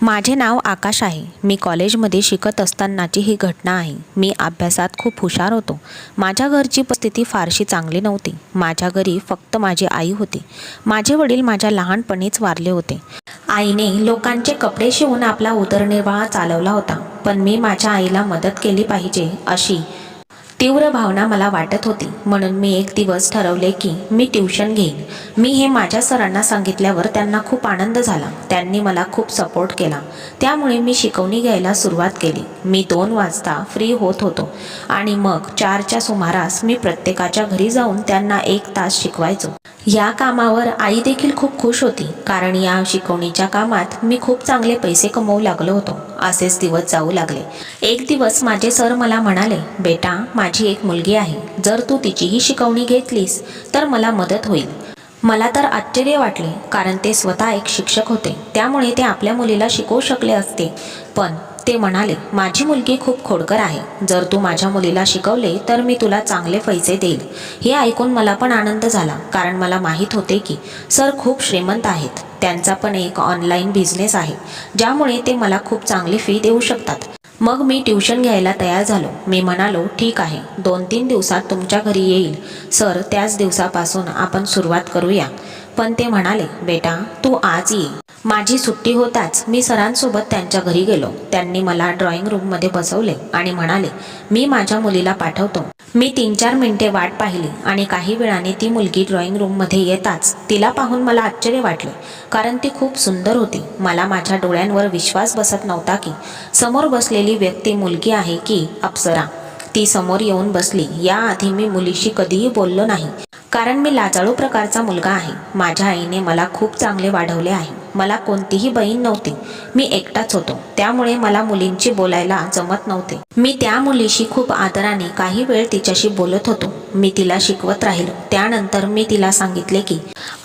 माझे नाव आकाश आहे. मी कॉलेजमध्ये शिकत असतानाची ही घटना आहे. मी अभ्यासात खूप हुशार होतो. माझ्या घरची परिस्थिती फारशी चांगली नव्हती. माझ्या घरी फक्त माझी आई होती. माझे वडील माझ्या लहानपणीच वारले होते. आईने लोकांचे कपडे शिवून आपला उदरनिर्वाह चालवला होता. पण मी माझ्या आईला मदत केली पाहिजे अशी तीव्र भावना मला वाटत होती. म्हणून मी एक दिवस ठरवले की मी ट्युशन घेईन. मी हे माझ्या सरांना सांगितल्यावर त्यांना खूप आनंद झाला. त्यांनी मला खूप सपोर्ट केला. त्यामुळे मी शिकवणी घ्यायला सुरुवात केली. मी 2 वाजता फ्री होत होतो आणि मग 4च्या सुमारास मी प्रत्येकाच्या घरी जाऊन त्यांना 1 तास शिकवायचो. या कामावर आई देखील खूप खुश होती, कारण या शिकवणीच्या कामात मी खूप चांगले पैसे कमवू लागलो होतो. असेच दिवस जाऊ लागले. एक दिवस माझे सर मला म्हणाले, बेटा, माझी एक मुलगी आहे. जर तू तिचीही शिकवणी घेतलीस तर मला मदत होईल. मला तर आश्चर्य वाटले, कारण ते स्वतः एक शिक्षक होते. त्यामुळे ते आपल्या मुलीला शिकवू शकले असते. पण ते म्हणाले, माझी मुलगी खूप खोडकर आहे. जर तू माझ्या मुलीला शिकवले तर मी तुला चांगले पैसे देईल. हे ऐकून मला पण आनंद झाला, कारण मला माहीत होते की सर खूप श्रीमंत आहेत. त्यांचा पण एक ऑनलाईन बिझनेस आहे, ज्यामुळे ते मला खूप चांगली फी देऊ शकतात. मग मी ट्युशन घ्यायला तयार झालो. मी म्हणालो, ठीक आहे, 2-3 दिवसात तुमच्या घरी येईल. सर त्याच दिवसापासून आपण सुरुवात करूया. पण ते म्हणाले, बेटा, तू आज ये. माझी सुट्टी होताच मी सरांसोबत त्यांच्या घरी गेलो. त्यांनी मला ड्रॉइंग रूममध्ये बसवले आणि म्हणाले, मी माझ्या मुलीला पाठवतो. मी 3-4 मिनिटे वाट पाहिली आणि काही वेळाने ती मुलगी ड्रॉइंग रूममध्ये येताच तिला पाहून मला आश्चर्य वाटले, कारण ती खूप सुंदर होती. मला माझ्या डोळ्यांवर विश्वास बसत नव्हता की समोर बसलेली व्यक्ती मुलगी आहे की अप्सरा. ती समोर येऊन बसली. याआधी मी मुलीशी कधीही बोललो नाही, कारण मी लाजाळू प्रकारचा मुलगा आहे. माझ्या आईने मला खूप चांगले वाढवले आहे. मला कोणतीही बहीण नव्हती. मी एकटाच होतो. त्यामुळे मला मुलींची बोलायला जमत नव्हते. मी त्या मुलीशी खूप आदराने काही वेळ तिच्याशी बोलत होतो. मी तिला शिकवत राहिलो. त्यानंतर मी तिला सांगितले की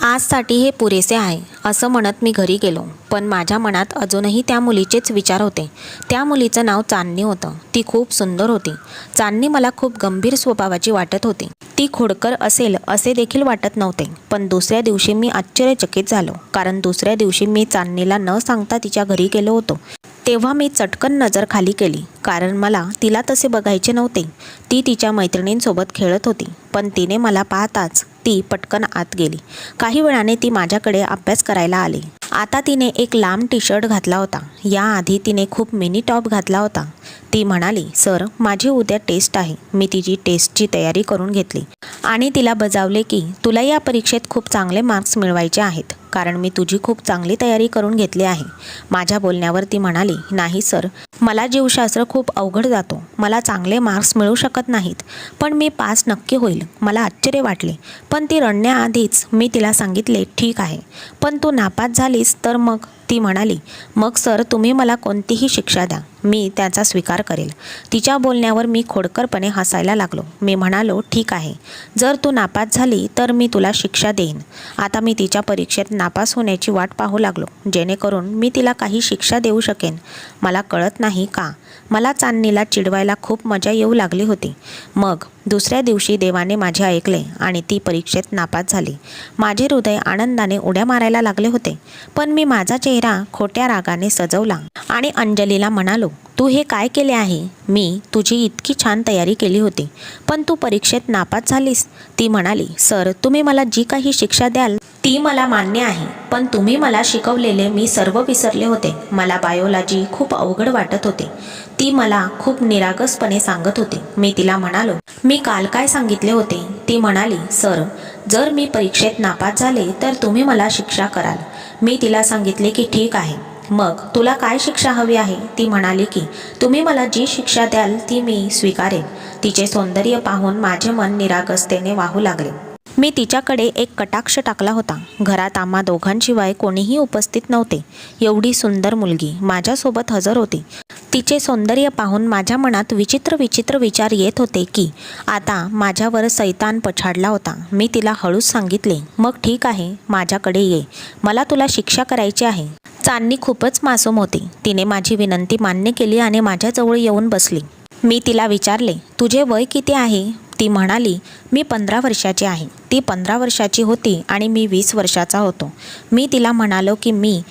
आजसाठी हे पुरेसे आहे. असं म्हणत मी घरी गेलो. पण माझ्या मनात अजूनही त्या मुलीचेच विचार होते. त्या मुलीचं नाव चांदणी होतं. ती खूप सुंदर होती. चांदणी मला खूप गंभीर स्वभावाची वाटत होती. ती खोडकर असेल असे देखील वाटत नव्हते. पण दुसऱ्या दिवशी मी आश्चर्यचकित झालो, कारण दुसऱ्या दिवशी मी चांदणीला न सांगता तिच्या घरी गेलो होतो. तेव्हा मी चटकन नजर खाली केली, कारण मला तिला तसे बघायचे नव्हते. ती तिच्या मैत्रिणींसोबत खेळत होती. पण तिने मला पाहताच ती पटकन आत गेली. काही वेळाने ती माझ्याकडे अभ्यास करायला आली. आता तिने एक लांब टी-शर्ट घातला होता. याआधी तिने खूप मिनी टॉप घातला होता. ती म्हणाली, सर, माझी उद्या टेस्ट आहे. मी तिची टेस्टची तयारी करून घेतली आणि तिला बजावले की तुला या परीक्षेत खूप चांगले मार्क्स मिळवायचे आहेत, कारण मी तुझी खूप चांगली तयारी करून घेतली आहे. माझ्या बोलण्यावर ती म्हणाली, नाही सर, मला जीवशास्त्र खूप अवघड जातो. मला चांगले मार्क्स मिळू शकत नाहीत. पण मी पास नक्की होईल. मला आश्चर्य वाटले. पण ती रडण्याआधीच मी तिला सांगितले, ठीक आहे, पण तू नापास झालीस तर मग? ती म्हणाली, मग सर, तुम्ही मला कोणतीही शिक्षा द्या, मी त्याचा स्वीकार करेल. तिच्या बोलण्यावर मी खोडकरपणे हसायला लागलो. मी म्हणालो, ठीक आहे, जर तू नापास झाली तर मी तुला शिक्षा देईन. आता मी तिच्या परीक्षेत नापास होण्याची वाट पाहू लागलो, जेणेकरून मी तिला काही शिक्षा देऊ शकेन. मला कळत नाही का मला चांदणीला चिडवायला खूप मजा येऊ लागली होती. मग दुसऱ्या दिवशी देवाने माझे ऐकले आणि ती परीक्षेत नापास झाली. माझे हृदय आनंदाने उड्या मारायला लागले होते. पण मी माझा चेहरा खोट्या रागाने सजवला आणि अंजलीला म्हणालो, तू हे काय केले आहे? मी तुझी इतकी छान तयारी केली होती, पण तू परीक्षेत नापास झालीस. ती म्हणाली, सर, तुम्ही मला जी काही शिक्षा द्याल ती मला मान्य आहे. पण तुम्ही मला शिकवलेले मी सर्व विसरले होते. मला बायोलॉजी खूप अवघड वाटत होते. ती मला खूप निरागसपणे सांगत होती. मी तिला म्हणालो, मी काल काय सांगितले होते? ती म्हणाली, सर, जर मी परीक्षेत नापास झाले तर तुम्ही मला शिक्षा कराल. मी तिला सांगितले की ठीक आहे, मग तुला काय शिक्षा हवी आहे? ती म्हणाली की तुम्ही मला जी शिक्षा द्याल ती मी स्वीकारेन. तिचे सौंदर्य पाहून माझे मन निरागसतेने वाहू लागले. मी तिच्याकडे एक कटाक्ष टाकला होता. घरात आम्हा दोघांशिवाय कोणीही उपस्थित नव्हते. एवढी सुंदर मुलगी माझ्यासोबत हजर होती. तिचे सौंदर्य पाहून माझ्या मनात विचित्र विचित्र विचार येत होते की आता माझ्यावर सैतान पछाडला होता. मी तिला हळूच सांगितले, मग ठीक आहे, माझ्याकडे ये, मला तुला शिक्षा करायची आहे. चांदणी खूपच मासूम होती. तिने माझी विनंती मान्य केली आणि माझ्याजवळ येऊन बसली. मी तिला विचारले, तुझे वय किती आहे? ती म्हणाली, मी 15 वर्षाची आहे. ती 15 वर्षाची होती आणि मी 20 वर्षाचा होतो. मी तिला म्हणालो की मी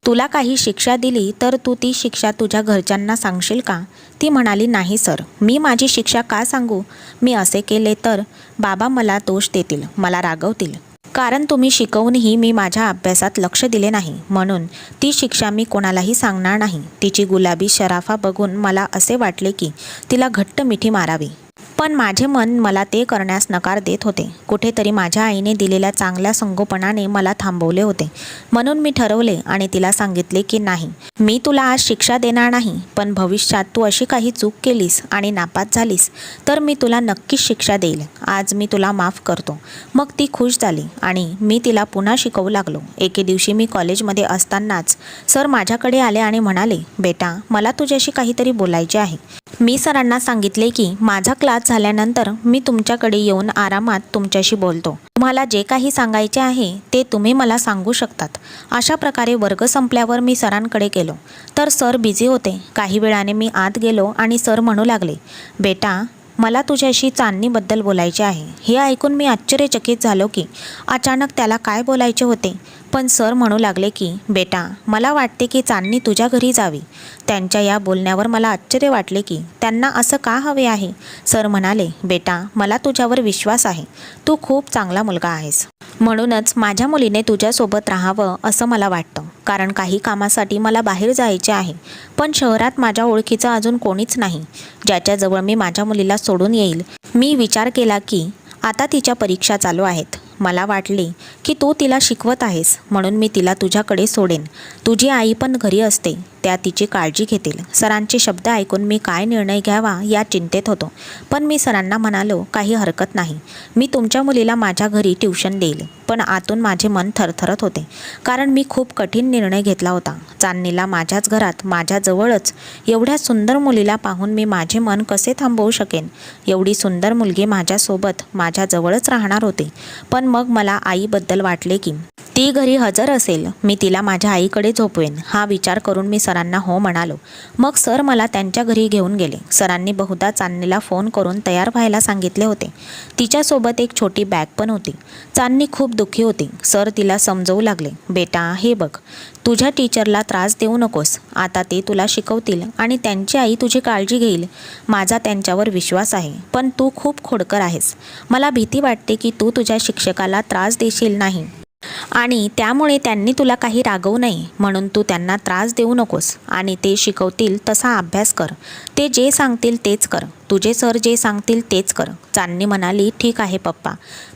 तुला काही शिक्षा दिली तर तू ती शिक्षा तुझ्या घरच्यांना सांगशील का? ती म्हणाली, नाही सर, मी माझी शिक्षा का सांगू? मी असे केले तर बाबा मला दोष देतील, मला रागवतील. कारण तुम्ही शिकवूनही मी माझ्या अभ्यासात लक्ष दिले नाही, म्हणून ती शिक्षा मी कोणालाही सांगणार नाही. तिची गुलाबी शराफा बघून मला असे वाटले की तिला घट्ट मिठी मारावी. पण माझे मन मला ते करण्यास नकार देत होते. कुठेतरी माझ्या आईने दिलेल्या चांगल्या संगोपनाने मला थांबवले होते. म्हणून मी ठरवले आणि तिला सांगितले की नाही, मी तुला आज शिक्षा देणार नाही, पण भविष्यात तू अशी काही चूक केलीस आणि नापास झालीस तर मी तुला नक्कीच शिक्षा देईल. आज मी तुला माफ करतो. मग ती खुश झाली आणि मी तिला पुन्हा शिकवू लागलो. एके दिवशी मी कॉलेजमध्ये असतानाच सर माझ्याकडे आले आणि म्हणाले, बेटा, मला तुझ्याशी काहीतरी बोलायचे आहे. मी सरांना सांगितले की माझा क्लास झाल्यानंतर मी तुमच्याकडे येऊन आरामात तुमच्याशी बोलतो. तुम्हाला जे काही सांगायचे आहे ते तुम्ही मला सांगू शकतात. अशा प्रकारे वर्ग संपल्यावर मी सरांकडे गेलो तर सर बिझी होते. काही वेळाने मी आत गेलो आणि सर म्हणू लागले, बेटा, मला तुझ्याशी चांदणीबद्दल बोलायचे आहे. हे ऐकून मी आश्चर्यचकित झालो की अचानक त्याला काय बोलायचे होते. पण सर म्हणू लागले की बेटा, मला वाटते की चांदणी तुझ्या घरी जावी. त्यांच्या या बोलण्यावर मला आश्चर्य वाटले की त्यांना असं का हवे आहे. सर म्हणाले, बेटा, मला तुझ्यावर विश्वास आहे. तू खूप चांगला मुलगा आहेस. म्हणूनच माझ्या मुलीने तुझ्यासोबत राहावं असं मला वाटतं. कारण काही कामासाठी मला बाहेर जायचे आहे, पण शहरात माझ्या ओळखीचं अजून कोणीच नाही ज्याच्याजवळ मी माझ्या मुलीला सोडून येईल. मी विचार केला की आता तिच्या परीक्षा चालू आहेत. मला वाटले की तू तिला शिकवत आहेस, म्हणून मी तिला तुझ्याकडे सोडेन. तुझी आई पण घरी असते, त्या तिची काळजी घेतील. सरांचे शब्द ऐकून मी काय निर्णय घ्यावा या चिंतेत होतो. पण मी सरांना म्हणालो, काही हरकत नाही, मी तुमच्या मुलीला माझ्या घरी ट्युशन देईल. पण आतून माझे मन थरथरत होते, कारण मी खूप कठीण निर्णय घेतला होता. चांदणीला माझ्याच घरात, माझ्याजवळच एवढ्या सुंदर मुलीला पाहून मी माझे मन कसे थांबवू शकेन. एवढी सुंदर मुलगी माझ्यासोबत माझ्याजवळच राहणार होती. पण मग मला आईबद्दल वाटले की ती घरी हजर असेल, मी तिला माझ्या आईकडे झोपवेन. हा विचार करून मी सरांना हो म्हणालो. मग सर मला त्यांच्या घरी घेऊन गेले. सरांनी बहुधा चांदणीला फोन करून तयार व्हायला सांगितले होते. तिच्यासोबत एक छोटी बॅग पण होती. चांदणी खूप दुःखी होती. सर तिला समजवू लागले, बेटा, हे बघ, तुझ्या टीचरला त्रास देऊ नकोस. आता ते तुला शिकवतील आणि त्यांची आई तुझी काळजी घेईल. माझा त्यांच्यावर विश्वास आहे. पण तू खूप खोडकर आहेस. मला भीती वाटते की तू तुझ्या शिक्षकाला त्रास देशील नाही आणि त्यामुळे त्यांनी तुला काही रागवू नये. म्हणून तू त्यांना त्रास देऊ नकोस आणि ते शिकवतील तसा अभ्यास कर. ते जे सांगतील तेच कर. तुझे सर जे सांगतील तेच कर. चांदणी म्हणाली, ठीक आहे पप्पा,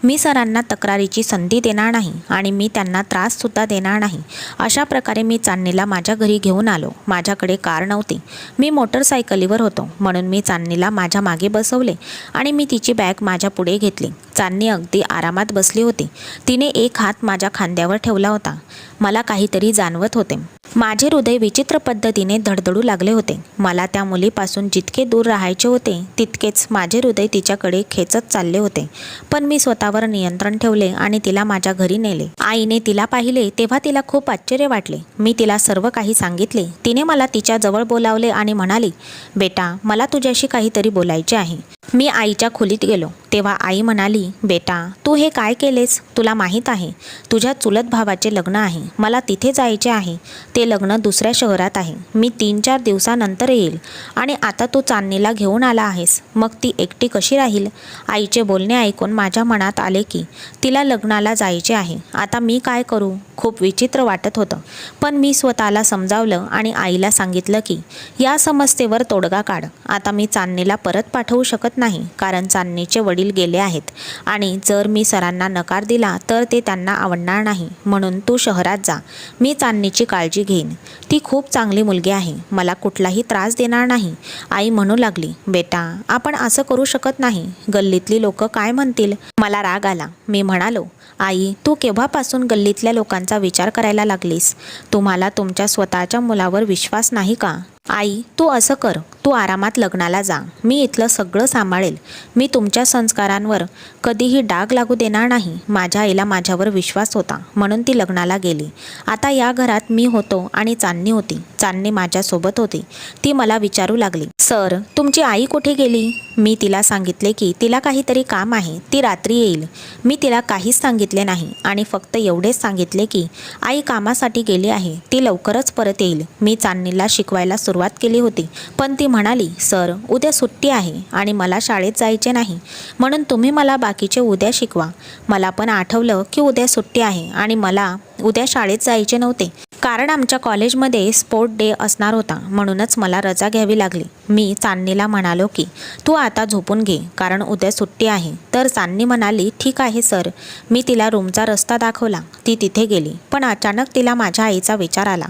मी सरांना तक्रारीची संधी देणार नाही आणि मी त्यांना त्राससुद्धा देणार नाही. अशा प्रकारे मी चांदणीला माझ्या घरी घेऊन आलो. माझ्याकडे कार नव्हती. मी मोटरसायकलीवर होतो, म्हणून मी चांदणीला माझ्या मागे बसवले आणि मी तिची बॅग माझ्या पुढे घेतली. चांदणी अगदी आरामात बसली होती. तिने एक हात माझ्या खांद्यावर ठेवला होता. मला काहीतरी जाणवत होते. माझे हृदय विचित्र पद्धतीने धडधडू लागले होते. मला त्या मुलीपासून जितके दूर राहायचे होते तितकेच माझे हृदय तिच्याकडे खेचत चालले होते. पण मी स्वतःवर नियंत्रण ठेवले आणि तिला माझ्या घरी नेले. आईने तिला पाहिले तेव्हा तिला खूप आश्चर्य वाटले. मी तिला सर्व काही सांगितले. तिने मला तिच्या जवळ बोलावले आणि म्हणाली, बेटा, मला तुझ्याशी काहीतरी बोलायचे आहे. मी आईच्या खोलीत गेलो तेव्हा आई म्हणाली, बेटा, तू हे काय केलेस? तुला माहीत आहे तुझ्या चुलत भावाचे लग्न आहे. मला तिथे जायचे आहे. ते लग्न दुसऱ्या शहरात आहे. मी 3-4 दिवसानंतर येईल आणि आता तू चांदणीला घेऊन आला आहेस. मग ती एकटी कशी राहील? आईचे बोलणे ऐकून माझ्या मनात आले की तिला लग्नाला जायचे आहे. आता मी काय करू? खूप विचित्र वाटत होतं. पण मी स्वतःला समजावलं आणि आईला सांगितलं की या समस्येवर तोडगा काढ. आता मी चांदणीला परत पाठवू शकत नाही, कारण चांदणीचे वडील गेले आहेत आणि जर मी सरांना नकार दिला तर ते त्यांना आवडणार नाही. म्हणून तू शहरात जा. मी चांदणीची काळजी घेईन. ती खूप चांगली मुलगी आहे. मला कुठलाही त्रास देणार नाही. आई म्हणू लागली, बेटा, आपण असं करू शकत नाही. गल्लीतली लोक काय म्हणतील? मला राग आला. मी म्हणालो, आई, तू केव्हापासून गल्लीतल्या लोकांचा विचार करायला लागलीस? तुम्हाला तुमच्या स्वतःच्या मुलावर विश्वास नाही का? आई, तू असं कर, तू आरामात लग्नाला जा. मी इथलं सगळं सांभाळेल. मी तुमच्या संस्कारांवर कधीही डाग लागू देणार नाही. माझ्या आईला माझ्यावर विश्वास होता, म्हणून ती लग्नाला गेली. आता या घरात मी होतो आणि चांदणी होती. चांदणी माझ्यासोबत होती. ती मला विचारू लागली, सर, तुमची आई कुठे गेली? मी तिला सांगितले की तिला काहीतरी काम आहे, ती रात्री येईल. मी तिला काहीच सांगितले नाही आणि फक्त एवढेच सांगितले की आई कामासाठी गेली आहे, ती लवकरच परत येईल. मी चांदणीला शिकवायला सुरुवात केली होती, पण ती म्हणाली, सर उद्या सुट्टी आहे आणि मला शाळेत जायचे नाही, म्हणून तुम्ही मला बाकीचे उद्या शिकवा. मला पण आठवलं की उद्या सुट्टी आहे आणि मला उद्या शाळेत जायचे नव्हते, कारण आमच्या कॉलेजमध्ये स्पोर्ट डे असणार होता, म्हणूनच मला रजा घ्यावी लागली. मी चांदणीला म्हणालो की तू आता झोपून घे, कारण उद्या सुट्टी आहे. तर चांदणी म्हणाली, ठीक आहे सर. मी तिला रूमचा रस्ता दाखवला. ती तिथे गेली, पण अचानक तिला माझ्या आईचा विचार आला.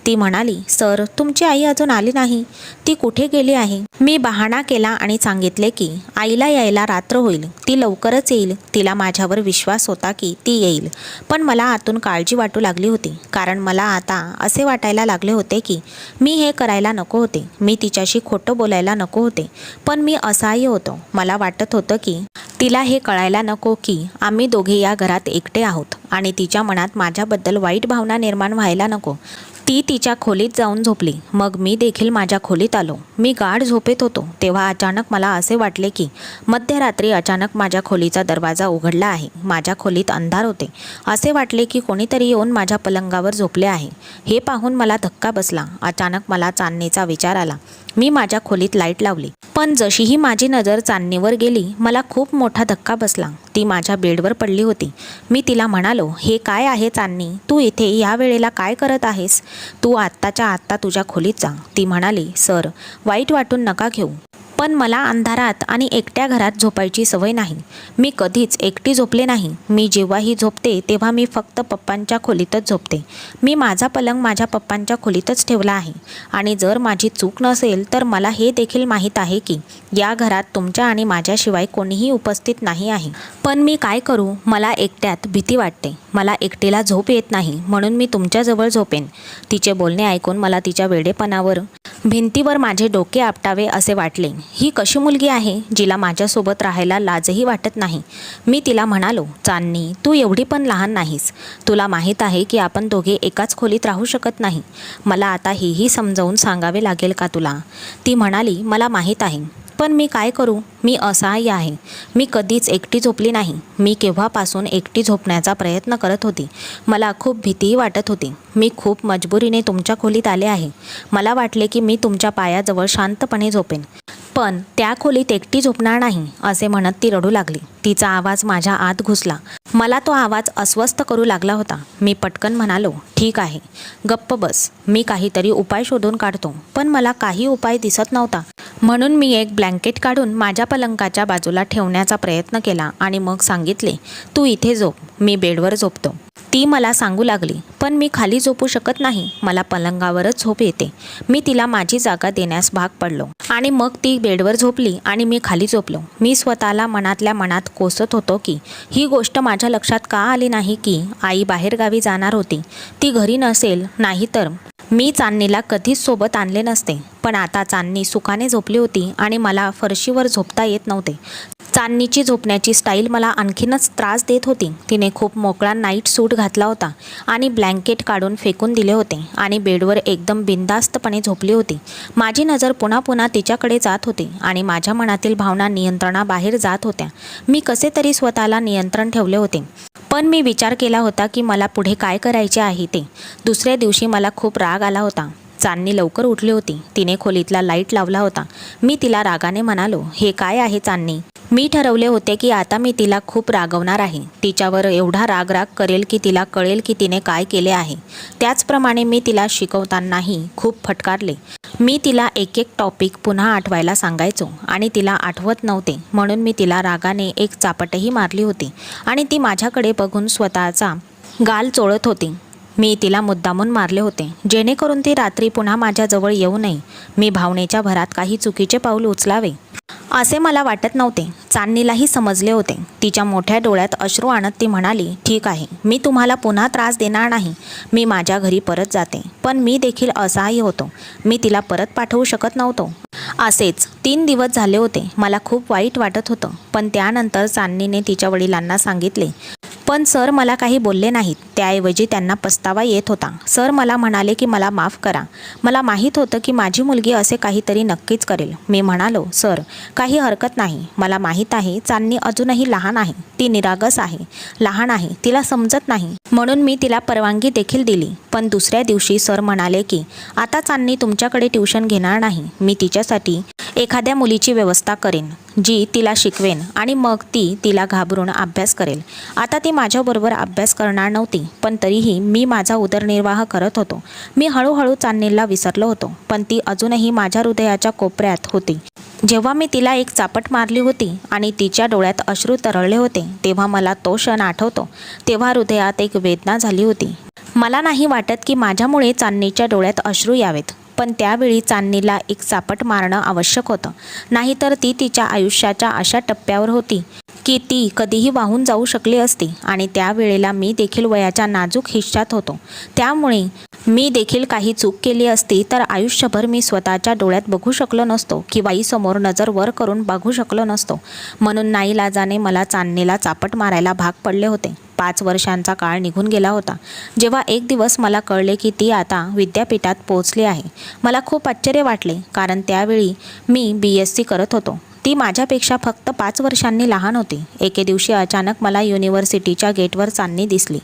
ती म्हणाली, सर तुमची आई अजून आली नाही, ती कुठे गेली आहे? मी बहाणा केला आणि सांगितले की आईला यायला रात्र होईल, ती लवकरच येईल. तिला माझ्यावर विश्वास होता की ती येईल, पण मला आतून काळजी वाटू लागली होती, कारण मला आता असे वाटायला लागले होते की मी हे करायला नको होते, मी तिच्याशी खोटं बोलायला नको होते, पण मी असहाय्य होतो. मला वाटत होतं की तिला हे कळायला नको की आम्ही दोघे या घरात एकटे आहोत आणि तिच्या मनात माझ्याबद्दल वाईट भावना निर्माण व्हायला नको. ती तिच्या खोलीत जाऊन झोपली. मग मी देखील माझ्या खोलीत आलो. मी गाढ झोपेत होतो तेव्हा अचानक मला असे वाटले की मध्यरात्री अचानक माझ्या खोलीचा दरवाजा उघडला आहे. माझ्या खोलीत अंधार होते. असे वाटले की कोणीतरी येऊन माझ्या पलंगावर झोपले आहे. हे पाहून मला धक्का बसला. अचानक मला चांदणीचा विचार आला. मी माझ्या खोलीत लाईट लावली, पण जशीही माझी नजर चांदणीवर गेली, मला खूप मोठा धक्का बसला. ती माझ्या बेडवर पडली होती. मी तिला म्हणालो, हे काय आहे चांदणी, तू इथे या वेळेला काय करत आहेस? तू आत्ताच्या आत्ता तुझ्या खोलीत जा. ती म्हणाली, सर वाईट वाटून नका घेऊ, पण मला अंधारात आणि एकट्या घरात झोपायची सवय नाही. मी कधीच एकटी झोपले नाही. मी जेव्हाही झोपते तेव्हा मी फक्त पप्पांच्या खोलीतच झोपते. मी माझा पलंग माझ्या पप्पांच्या खोलीतच ठेवला आहे आणि जर माझी चूक नसेल तर मला हे देखील माहीत आहे की या घरात तुमच्या आणि माझ्याशिवाय कोणीही उपस्थित नाही आहे. पण मी काय करू? मला एकट्यात भीती वाटते. मला एकटीला झोप येत नाही, म्हणून मी तुमच्याजवळ झोपेन. तिचे बोलणे ऐकून मला तिच्या वेडेपणावर भिंतीवर माझे डोके आपटावे असे वाटले. ही कशी मुलगी आहे जिला माझ्यासोबत राहायला लाजही वाटत नाही. मी तिला म्हणालो, चांदणी तू एवढी पण लहान नाहीस. तुला माहीत आहे की आपण दोघे एकाच खोलीत राहू शकत नाही. मला आता हेही समजावून सांगावे लागेल का तुला? ती म्हणाली, मला माहीत आहे, पण मी काय करू? मी असहाय्य आहे. मी कधीच एकटी झोपली नाही. मी केव्हापासून एकटी झोपण्याचा प्रयत्न करत होती. मला खूप भीतीही वाटत होती. मी खूप मजबुरीने तुमच्या खोलीत आले आहे. मला वाटले की मी तुमच्या पायाजवळ शांतपणे झोपेन, पण त्या खोलीत एकटी झोपणार नाही, असे म्हणत ती रडू लागली. तिचा आवाज माझ्या आत घुसला. मला तो आवाज अस्वस्थ करू लागला होता. मी पटकन म्हणालो, ठीक आहे, गप्प बस, मी काहीतरी उपाय शोधून काढतो. पण मला काही उपाय दिसत नव्हता, म्हणून मी एक ब्लँकेट काढून माझ्या पलंगाच्या बाजूला ठेवण्याचा प्रयत्न केला आणि मग सांगितले, तू इथे झोप, मी बेडवर झोपतो. ती मला सांगू लागली, पण मी खाली झोपू शकत नाही, मला पलंगावरच झोप येते. मी तिला माझी जागा देण्यास भाग पडलो आणि मग ती बेडवर झोपली आणि मी खाली झोपलो. मी स्वतःला मनातल्या मनात कोसत होतो की ही गोष्ट माझ्या लक्षात का आली नाही की आई बाहेरगावी जाणार होती, ती घरी नसेल, नाहीतर मी चांदणीला कधीच सोबत आणले नसते. पण आता चांदणी सुखाने झोपली होती आणि मला फरशीवर झोपता येत नव्हते. चांदणीची झोपण्याची स्टाईल मला आणखीनच त्रास देत होती. तिने खूप मोकळा नाईट सूट घातला होता आणि ब्लँकेट काढून फेकून दिले होते आणि बेडवर एकदम बिनधास्तपणे झोपली होती. माझी नजर पुन्हा पुन्हा तिच्याकडे जात होती आणि माझ्या मनातील भावना नियंत्रणाबाहेर जात होत्या. मी कसे तरी स्वतःला नियंत्रण ठेवले होते, पण मी विचार केला होता की मला पुढे काय करायचे आहे ते. दुसऱ्या दिवशी मला खूप राग आला होता. चांदणी लवकर उठली होती. तिने खोलीतला लाईट लावला होता. मी तिला रागाने म्हणालो, हे काय आहे चांदणी? मी ठरवले होते की आता मी तिला खूप रागवणार आहे. तिच्यावर एवढा राग करेल की तिला कळेल की तिने काय केले आहे. त्याचप्रमाणे मी तिला शिकवतानाही खूप फटकारले. मी तिला एक एक टॉपिक पुन्हा आठवायला सांगायचो आणि तिला आठवत नव्हते, म्हणून मी तिला रागाने एक चापटही मारली होती आणि ती माझ्याकडे बघून स्वतःचा गाल चोळत होती. मी तिला मुद्दामून मारले होते, जेणेकरून ती रात्री पुन्हा माझ्याजवळ येऊ नये. मी भावनेच्या भरात काही चुकीचे पाऊल उचलावे असे मला वाटत नव्हते. चांदणीलाही समजले होते. तिच्या मोठ्या डोळ्यात अश्रू आणत ती म्हणाली, ठीक आहे, मी तुम्हाला पुन्हा त्रास देणार नाही. मी माझ्या घरी परत जाते. पण मी देखील असहाय्य होतो. मी तिला परत पाठवू शकत नव्हतो. असेच 3 दिवस झाले होते. मला खूप वाईट वाटत होतं. पण त्यानंतर चांदणीने तिच्या वडिलांना सांगितले. पण सर मला काही बोलले नाहीत. त्याऐवजी त्यांना पस्तावा येत होता. सर मला म्हणाले की मला माफ करा. मला माहीत होतं की माझी मुलगी असे काहीतरी नक्कीच करेल. मी म्हणालो, सर काही हरकत नाही. मला माहीत आहे चांदणी अजूनही लहान आहे. ती निरागस आहे, लहान आहे, तिला समजत नाही. म्हणून मी तिला परवानगी देखील दिली. पण दुसऱ्या दिवशी सर म्हणाले की आता चांदणी तुमच्याकडे ट्युशन घेणार नाही. मी तिच्यासाठी एखाद्या मुलीची व्यवस्था करेन जी तिला शिकवेन आणि मग ती तिला घाबरून अभ्यास करेल. आता ती माझ्याबरोबर अभ्यास करणार नव्हती, पण तरीही मी माझा उदरनिर्वाह करत होतो. मी हळूहळू चांदणीला विसरलो होतो, पण ती अजूनही माझ्या हृदयाच्या कोपऱ्यात होती. जेव्हा मी तिला एक चापट मारली होती आणि तिच्या डोळ्यात अश्रू तरळले होते, तेव्हा मला तो क्षण आठवतो. तेव्हा हृदयात एक वेदना झाली होती. मला नाही वाटत की माझ्यामुळे चांदणीच्या डोळ्यात अश्रू यावेत, पण त्यावेळी चांदणीला एक चापट मारणं आवश्यक होतं. नाहीतर ती तिच्या आयुष्याच्या अशा टप्प्यावर होती की ती कधीही वाहून जाऊ शकली असती. आणि त्यावेळेला मी देखील वयाच्या नाजूक हिश्श्यात होतो. त्यामुळे मी देखील काही चूक केली असती तर आयुष्यभर मी स्वतःच्या डोळ्यात बघू शकलो नसतो किंवा आईसमोर नजर वर करून बघू शकलो नसतो. म्हणून नाईलाजाने मला चांदणीला चापट मारायला भाग पडले होते. 5 वर्षांचा काळ निघून गेला होता. जेव्हा एक दिवस मला कळले की ती आता विद्यापीठात पोहोचली आहे, मला खूप आश्चर्य वाटले, कारण त्यावेळी मी BSc करत होतो. ती माझ्यापेक्षा फक्त 5 वर्षांनी लहान होती. एके दिवशी अचानक मला युनिव्हर्सिटीच्या गेटवर चांदणी दिसली.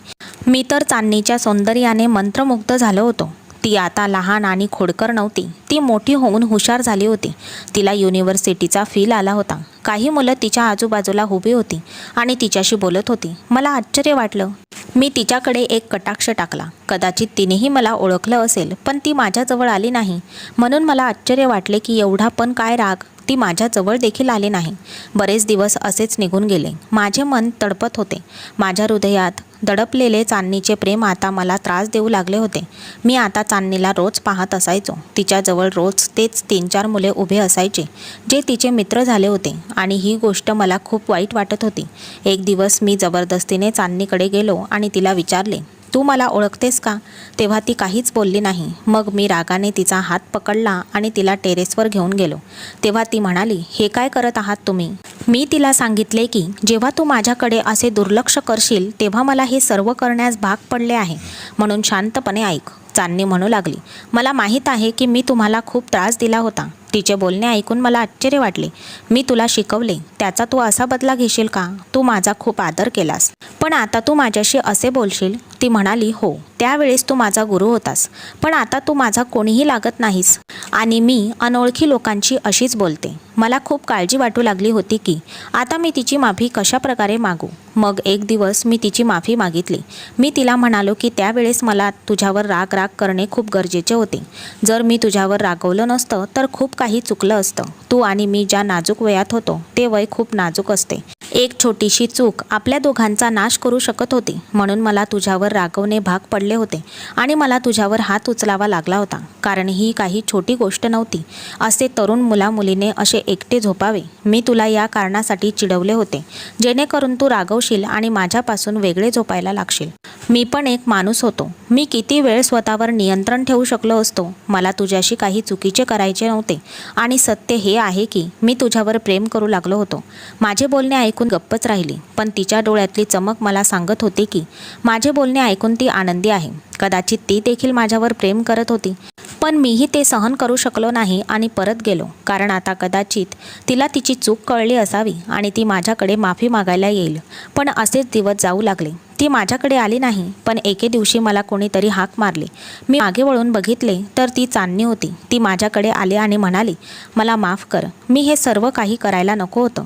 मी तर चांदणीच्या सौंदर्याने मंत्रमुग्ध झालो होतो. ती आता लहान आणि खोडकर नव्हती. ती मोठी होऊन हुशार झाली होती. तिला युनिव्हर्सिटीचा फील आला होता. काही मुलं तिच्या आजूबाजूला उभी होती आणि तिच्याशी बोलत होती. मला आश्चर्य वाटलं. मी तिच्याकडे एक कटाक्ष टाकला. कदाचित तिनेही मला ओळखलं असेल, पण ती माझ्याजवळ आली नाही. म्हणून मला आश्चर्य वाटले की एवढा पण काय राग, ती माझ्याजवळ देखील आली नाही. बरेच दिवस असेच निघून गेले. माझे मन तडपत होते. माझ्या हृदयात दडपलेले चांदणीचे प्रेम आता मला त्रास देऊ लागले होते. मी आता चांदणीला रोज पाहत असायचो. तिच्याजवळ रोज तेच 3-4 मुले उभे असायचे जे तिचे मित्र झाले होते आणि ही गोष्ट मला खूप वाईट वाटत होती. एक दिवस मी जबरदस्तीने चांदणीकडे गेलो आणि तिला विचारले, तू मला ओळखतेस का? तेव्हा ती काहीच बोलली नाही. मग मी रागाने तिचा हात पकडला आणि तिला टेरेसवर घेऊन गेलो. तेव्हा ती म्हणाली, हे काय करत आहात तुम्ही? मी तिला सांगितले की जेव्हा तू माझ्याकडे असे दुर्लक्ष करशील तेव्हा मला हे सर्व करण्यास भाग पडले आहे, म्हणून शांतपणे ऐक. चांदणी म्हणू लागली, मला माहीत आहे की मी तुम्हाला खूप त्रास दिला होता. तिचे बोलणे ऐकून मला आश्चर्य वाटले. मी तुला शिकवले, त्याचा तू असा बदला घेशील का? तू माझा खूप आदर केलास, पण आता तू माझ्याशी असे बोलशील? ती म्हणाली, हो, त्यावेळेस तू माझा गुरु होतास, पण आता तू माझा कोणीही लागत नाहीस आणि मी अनोळखी लोकांची अशीच बोलते. मला खूप काळजी वाटू लागली होती की आता मी तिची माफी कशा प्रकारे मागू. मग एक दिवस मी तिची माफी मागितली. मी तिला म्हणालो की त्यावेळेस मला तुझ्यावर राग करणे खूप गरजेचे होते. जर मी तुझ्यावर रागवलं नसतं तर खूप काही चुकलं असतं. तू आणि मी ज्या नाजूक वयात होतो ते वय खूप नाजूक असते. एक छोटीशी चूक आपल्या दोघांचा नाश करू शकत होती. म्हणून मला तुझ्यावर रागवणे भाग पडले होते आणि मला तुझ्यावर हात उचलावा लागला होता, कारण ही काही छोटी गोष्ट नव्हती. असे तरुण मुलामुलीने असे एकटे झोपावे. मी तुला या कारणासाठी चिडवले होते जेणेकरून तू रागवशील आणि माझ्यापासून वेगळे झोपायला लागशील. मी पण एक माणूस होतो. मी किती वेळ स्वतःवर नियंत्रण ठेवू शकलो असतो. मला तुझ्याशी काही चुकीचे करायचे नव्हते आणि सत्य हे आहे की मी तुझ्यावर प्रेम करू लागलो होतो. माझे बोलणे ऐकून गप्पच राहिली, पण तिच्या डोळ्यातली चमक मला सांगत होती की माझे बोलणे ऐकून ती आनंदी आहे. कदाचित ती देखील माझ्यावर प्रेम करत होती, पण मीही ते सहन करू शकलो नाही आणि परत गेलो, कारण आता कदाचित तिला तिची चूक कळली असावी आणि ती माझ्याकडे माफी मागायला येईल. पण असेच दिवस जाऊ लागले. ती माझ्याकडे आली नाही, पण एके दिवशी मला कोणीतरी हाक मारली. मी मागे वळून बघितले तर ती चांदणी होती. ती माझ्याकडे आली आणि म्हणाली, मला माफ कर, मी हे सर्व काही करायला नको होतं,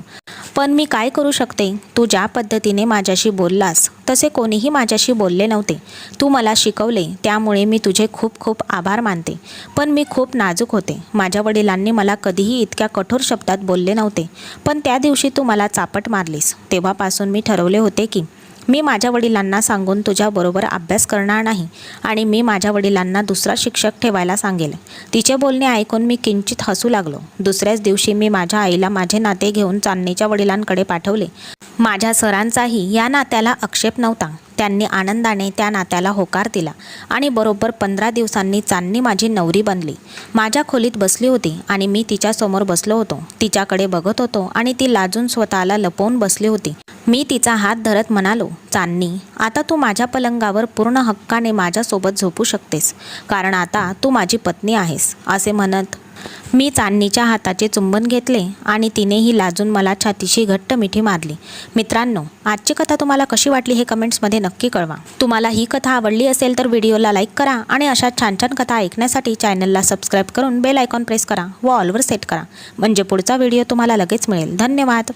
पण मी काय करू शकते? तू ज्या पद्धतीने माझ्याशी बोललास तसे कोणीही माझ्याशी बोलले नव्हते. तू मला शिकवले, त्यामुळे मी तुझे खूप खूप आभार मानते. पण मी खूप नाजूक होते. माझ्या वडिलांनी मला कधीही इतक्या कठोर शब्दात बोलले नव्हते, पण त्या दिवशी तू मला चापट मारलीस. तेव्हापासून मी ठरवले होते की मी माझ्या वडिलांना सांगून तुझ्याबरोबर अभ्यास करणार नाही आणि मी माझ्या वडिलांना दुसरा शिक्षक ठेवायला सांगेल. तिचे बोलणे ऐकून मी किंचित हसू लागलो. दुसऱ्याच दिवशी मी माझ्या आईला माझे नाते घेऊन चांदणीच्या वडिलांकडे पाठवले. माझ्या सरांचाही या नात्याला आक्षेप नव्हता. त्यांनी आनंदाने त्या नात्याला होकार दिला आणि बरोबर 15 दिवसांनी चांदणी माझी नवरी बनली. माझ्या खोलीत बसली होती आणि मी तिच्यासमोर बसलो होतो. तिच्याकडे बघत होतो आणि ती लाजून स्वतःला लपवून बसली होती. मी तिचा हात धरत म्हणालो, चांदणी, आता तू माझ्या पलंगावर पूर्ण हक्काने माझ्यासोबत झोपू शकतेस, कारण आता तू माझी पत्नी आहेस. असे म्हणत मी चांदणीच्या हाताचे चुंबन घेतले आणि तिनेही लाजून मला छातीशी घट्ट मिठी मारली. मित्रांनो, आजची कथा तुम्हाला कशी वाटली हे कमेंट्समध्ये नक्की कळवा. तुम्हाला ही कथा आवडली असेल तर व्हिडिओला लाईक करा आणि अशा छान छान कथा ऐकण्यासाठी चॅनलला सबस्क्राईब करून बेल आयकॉन प्रेस करा व ऑलवर सेट करा, म्हणजे पुढचा व्हिडिओ तुम्हाला लगेच मिळेल. धन्यवाद.